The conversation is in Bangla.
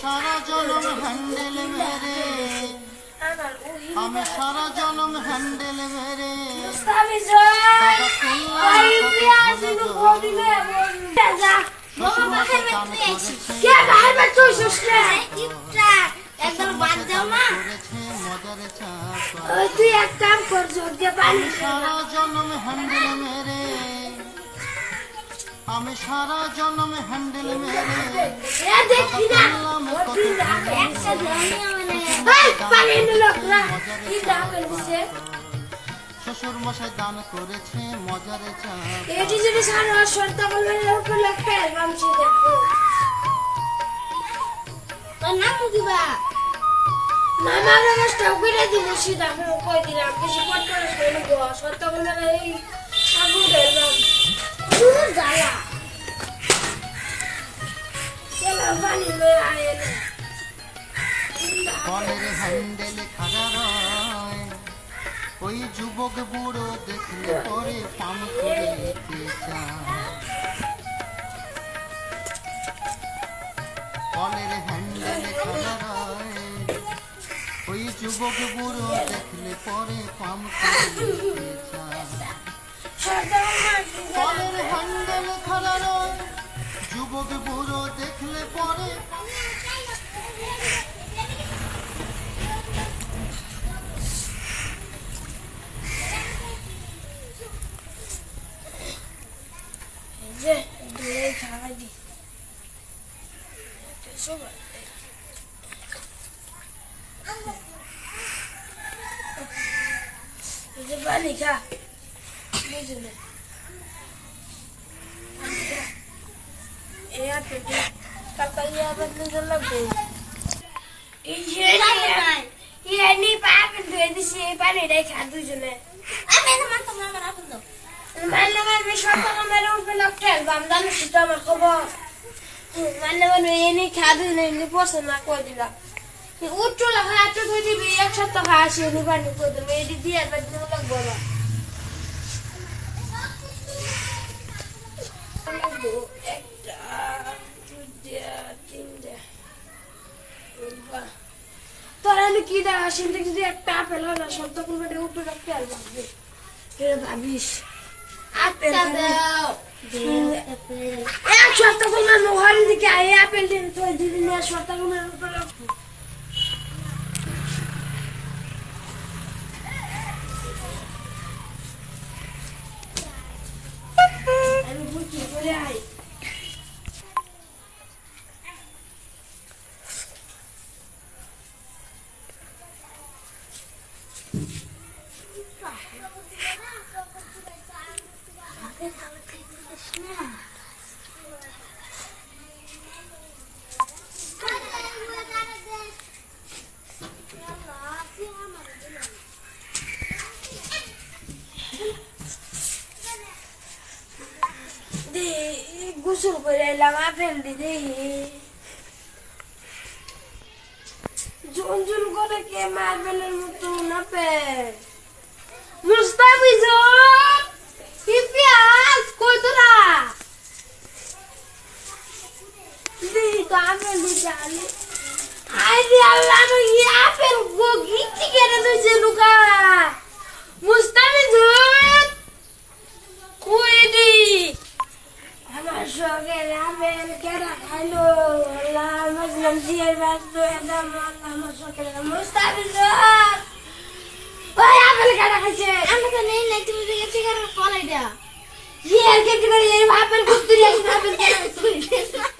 সারা জনম হ্যান্ডেল মেরে আমি সারা জনম হ্যান্ডেল মেরে তুই এক কাম কর সারা জনম হ্যান্ডেল মেরে আমি সারা জনম হ্যান্ডেল মেরে শ্বশুর মশাই দান করেছে মজারে চা কলের হ্যান্ডেল খাড়া রয় ওই যুবক বুড়ো দেখলে পরে পাম করে কলের হ্যান্ডেল খাড়া রয় ওই যুবক বুড়ো দেখলে পরে পাম করে কলের হ্যান্ডেল খাড়া রয় যুবক বুড়ো দেখলে পরে Banika. Iya, tapi katanya betul lagi. Iya ni pakai duit di sini pakai dari kartu jule. Mana besok kamu malam pelakter, bamdan kita makan. Mana ini kartu ini posan aku juga. উঠো লাগা এত ধরে দিবি একসাথে খাসি রুবানি করে দেবে এটি দিয়ে আর বাদ দেবো লাগবো তোর আমি কি দেখা সেটা যদি একটা আপেল হলো সব তখন বেটে উঠো রাখতে আর ভাববে ভাবিস আপেল এক সপ্তাহ করলাম ঘরের দিকে আপেল দিন তো দিদিন এক সপ্তাহ করলাম গোসল করে এলাম আপেল দিদি ঝুনঝুন করে কে মার্বেলের মতো আপেল মুস্তাফিজুর পিপিয়াস কই তোরা দিদি তো আপেল দিতে আলি আরে আল্লাহ নো ই আপেল গো গিটি কেটে দিয়েছে লুকা মুস্তাফিজুর কই দি আমার শখের আপেল কেনা খাইলো আল্লাহ মুসলিম জিয়ার বাস একদম আমার শখের মুস্তাফিজুর ওই আপেল কেনা খাইছে আমি তো নেই নাই তুমি দেখে কলাই দেয়া জিয়ার কেটে করে এই আপেল কুত্তুরি আছে আপেল কেনা